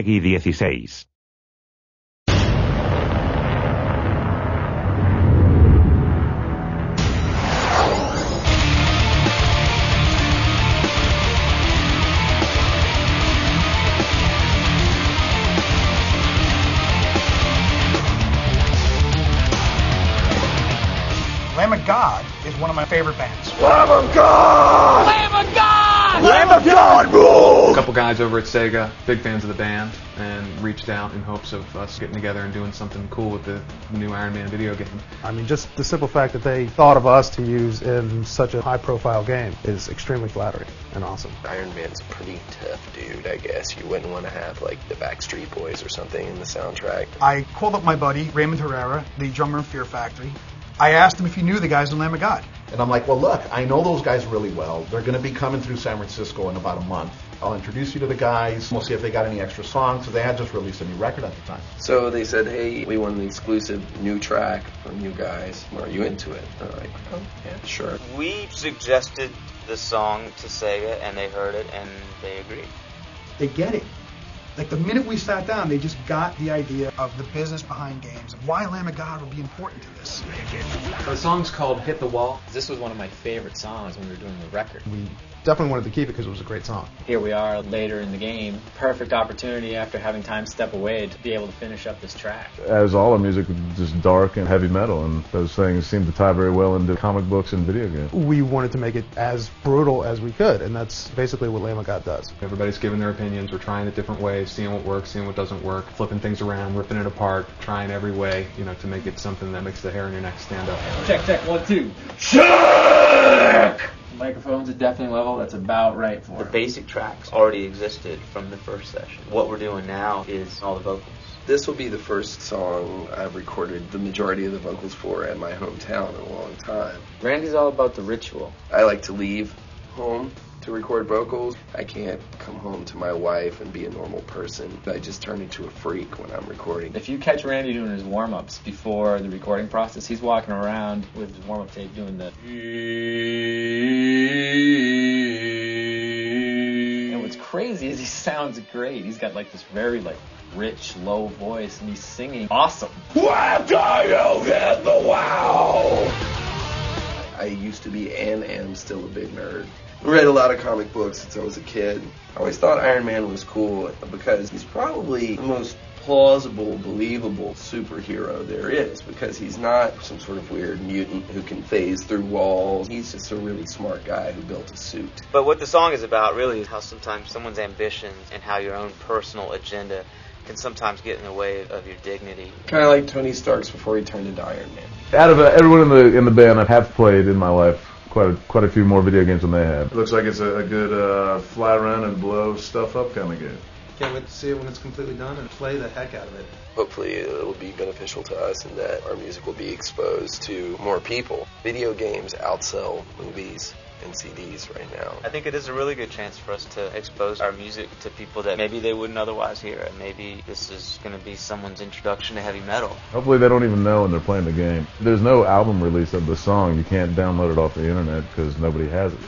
Peggy 16. Lamb of God is one of my favorite bands. Lamb of God! Lamb of God! Lamb of God rules! A couple guys over at Sega, big fans of the band, and reached out in hopes of us getting together and doing something cool with the new Iron Man video game. I mean, just the simple fact that they thought of us to use in such a high-profile game is extremely flattering and awesome. Iron Man's a pretty tough dude, I guess. You wouldn't want to have, like, the Backstreet Boys or something in the soundtrack. I called up my buddy, Raymond Herrera, the drummer in Fear Factory. I asked him if he knew the guys in Lamb of God. And I'm like, well, look, I know those guys really well. They're going to be coming through San Francisco in about a month. I'll introduce you to the guys. We'll see if they got any extra songs. So they had just released a new record at the time. So they said, hey, we want an exclusive new track from you guys. Are you into it? They're like, oh, yeah, sure. We suggested the song to Sega, and they heard it, and they agreed. They get it. Like, the minute we sat down, they just got the idea of the business behind games and why Lamb of God would be important to this. The song's called Hit the Wall. This was one of my favorite songs when we were doing the record. We definitely wanted to keep it because it was a great song. Here we are later in the game. Perfect opportunity after having time step away to be able to finish up this track. As all our music was just dark and heavy metal, and those things seem to tie very well into comic books and video games. We wanted to make it as brutal as we could, and that's basically what Lamb of God does. Everybody's giving their opinions. We're trying it different ways, seeing what works, seeing what doesn't work, flipping things around, ripping it apart, trying every way, to make it something that makes the hair on your neck stand up. Check, 1, 2. Check! Microphone's at deafening level, that's about right for The it. basic tracks already existed from the first session. What we're doing now is all the vocals. This will be the first song I've recorded the majority of the vocals for at my hometown in a long time. Randy's all about the ritual. I like to leave home to record vocals. I can't come home to my wife and be a normal person. I just turn into a freak when I'm recording. If you catch Randy doing his warm-ups before the recording process, he's walking around with his warm-up tape doing the... And what's crazy is he sounds great. He's got like this very rich, low voice, and he's singing awesome. What do you hit the wall? I used to be and am still a big nerd. Read a lot of comic books since I was a kid. I always thought Iron Man was cool because he's probably the most plausible, believable superhero there is, because he's not some sort of weird mutant who can phase through walls. He's just a really smart guy who built a suit. But what the song is about really is how sometimes someone's ambitions and how your own personal agenda can sometimes get in the way of your dignity. Kind of like Tony Stark's before he turned into Iron Man. Out of everyone in the band, I have played in my life quite a few more video games than they have. It looks like it's a good fly around and blow stuff up kind of game. Can't wait to see it when it's completely done and play the heck out of it. Hopefully it'll be beneficial to us and that our music will be exposed to more people. Video games outsell movies and CDs right now. I think it is a really good chance for us to expose our music to people that maybe they wouldn't otherwise hear. And maybe this is going to be someone's introduction to heavy metal. Hopefully they don't even know when they're playing the game. There's no album release of the song. You can't download it off the internet because nobody has it.